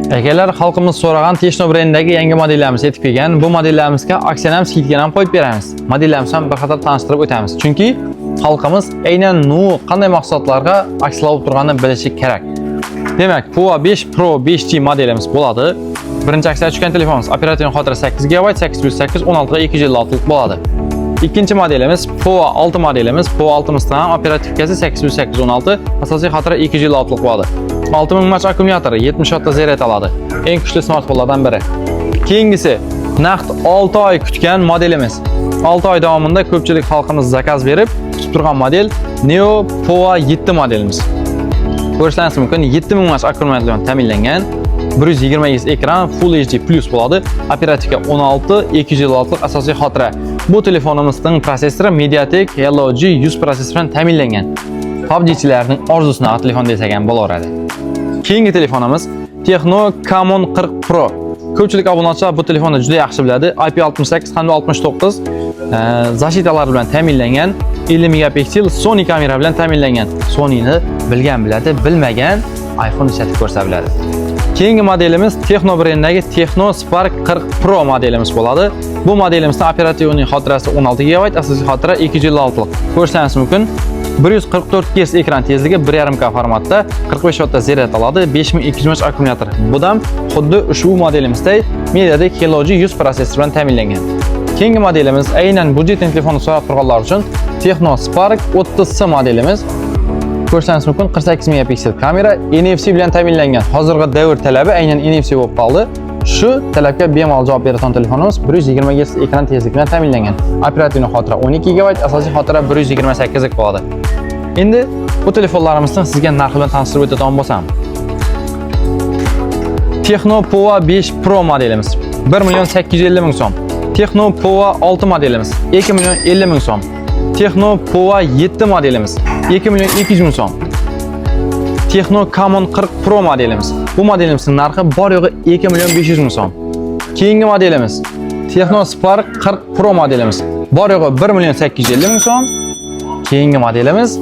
Akalar, xalqimiz so'ragan Techno brendidagi yangi modellarimiz yetib kelgan. Bu modellarimizga aksiya ham skidka ham qo'yib beramiz. Modellarimizni ham bir qator tanishtirib o'tamiz. Chunki xalqimiz aynan qanday mahsulotlarga aksiya olib turganini bilishi kerak. Demak, POA 5 Pro 5G modelimiz bo'ladi. Birinchi aksiya tushgan telefonimiz operativ xotira 8 GB, 8+8 16 ga 256 lik bo'ladi. İkinci modelimiz POA 6 modelimiz. POA 6'mızda ham operativkasi 8+8 16, asosiy xotira 256 lik bo'ladi. 6000 mAh akkumulyatori 70 Wh zaryad oladi. Eng kuchli smartfonlardan biri. Keyingisi naqd 6 oy kutgan modelimiz. 6 oy davomida ko'pchilik xalqimiz zakaz berib kutib turgan model Neo POA 7 modelimiz. Ko'rishlaringiz mumkin 7000 mAh akkumulyator bilan ta'minlangan. 120 Hz ekran Full HD Plus bo'ladi. Operativka 16, 256 lik asosiy xotira. Bu telefonimizning prosessori MediaTek Helio G100 prosessor bilan ta'minlangan. PUBG'chilarning orzusini telefon desak ham bo'laveradi. Keyingi telefonimiz Techno Camon 40 Pro. Ko'pchilik obunachilar bu telefonni juda yaxshi biladi. IP68 hamda 69 zashitalar bilan ta'minlangan, 50 megapiksel Sony kamera bilan ta'minlangan. Sonyni bilgan biladi, bilmagan iPhone ishlatib ko'rsa biladi. Keyingi modelimiz Techno brendidagi Techno Spark 40 Pro modelimiz bo'ladi. Bu modelimizda operativning xotirasi 16 GB, asosiy xotira 256 lik. Ko'rishlaringiz mumkin 144 Hz ekran tezligi 1.5K formatda 45 Wh zaryad oladi, 5200 mAh akkumulyator. Bu ham xuddi ushbu modelimizda MediaTek Helio G100 prosessor bilan ta'minlangan. Keyingi modelimiz aynan budjet telefonni so'rab turganlar uchun Techno Spark 30C modelimiz. Ko'rishlaringiz mumkin 48 megapiksel kamera, NFC bilan ta'minlangan. Hozirgi davr talabi aynan NFC bo'lib qoldi. Shu talabga bemalol javob beradigan telefonimiz 120 Hz ekran tezligi bilan ta'minlangan. Operativ xotira 12 GB, asosiy xotira 128 lik bo'ladi. Endi bu telefonlarimizni sizga narxi bilan tanishtirib o'tadigan bo'lsam. Techno POA 5 Pro modelimiz 1.850.000 so'm. Techno POA 6 modelimiz 2.050.000 so'm. Techno POA 7 modelimiz 2.200.000 so'm. Techno Camon 40 Pro modelimiz. Bu modelimizning narxi bor yo'g'i 2.500.000 so'm. Keyingi modelimiz Techno Spark 40 Pro modelimiz. Bor yo'g'i 1.850.000 so'm. Keyingi modelimiz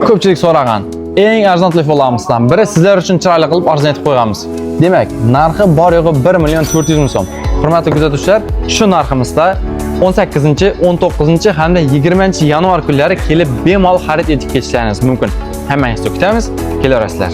ko'pchilik so'ragan eng arzon telefonlarimizdan biri, sizlar uchun chiroyli qilib arzonlatib qo'yganmiz. Demak, narxi bor yo'g'i 1.400.000 so'm. Hurmatli kuzatuvchilar, shu narximizda 18, 19 hamda 20 yanvar kunlari kelib bemalol xarid etib ketishlaringiz mumkin. Hammangizni kutamiz, kelaverasizlar.